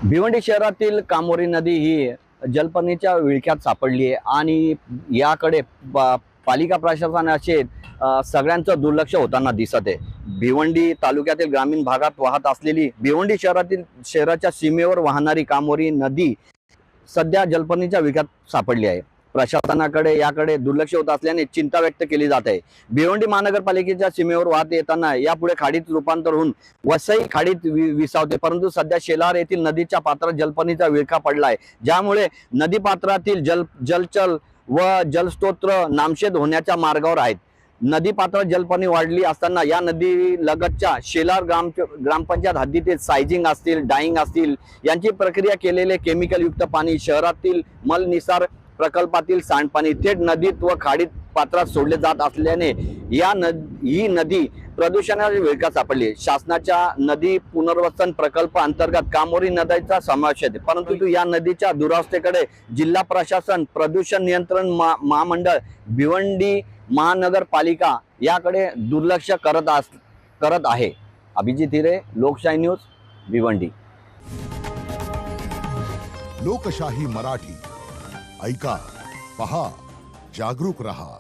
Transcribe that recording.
भिवंडी शहरातील कामोरी नदी ही जलपर्णीच्या विळख्यात सापडली आहे आणि याकडे पालिका प्रशासनाचे सगळ्यांचं दुर्लक्ष होताना दिसत आहे। भिवंडी तालुक्यातील ग्रामीण भागात वाहत असलेली भिवंडी शहराच्या सीमेवर वाहणारी कामोरी नदी सध्या जलपर्णीच्या विळख्यात सापडली आहे। प्रशासनाकडे याकडे दुर्लक्ष होत असल्याने चिंता व्यक्त केली जात आहे। भिवंडी महानगरपालिकेच्या सीमेवर वाहत येताना यापुढे खाडीत रूपांतर होऊन वसई खाडीत विसावते, परंतु सध्या शेलार येथील नदीच्या पात्रात जलपर्णीचा विळखा पडला आहे, ज्यामुळे नदी पात्रातील जलचल व जलस्रोत नामशेद होण्याच्या मार्गावर आहेत। नदी पात्रात जलपर्णी वाढली असताना या नदी लगतच्या शेलार ग्रामपंचायत हद्दीतील सायझिंग असतील, डाईंग असतील यांची प्रक्रिया केलेले केमिकल युक्त पाणी शहरातील मलनिसार प्रकल्पातील सांडपाणी थेट नदीत व खाडीत पात्रात सोडले जात असल्याने ही नदी प्रदूषणाच्या विळख्यात सापडली। शासनाच्या नदी पुनर्वसन प्रकल्प अंतर्गत कामोरी नदीचा समावेश आहे, परंतु या नदीच्या दुरावस्थेकडे जिल्हा प्रशासन, प्रदूषण नियंत्रण महामंडळ, भिवंडी महानगरपालिका याकडे दुर्लक्ष करत आहे। अभिजित हिरे, लोकशाही न्यूज, भिवंडी। लोकशाही मराठी ऐका, पहा, जागरूक रहा।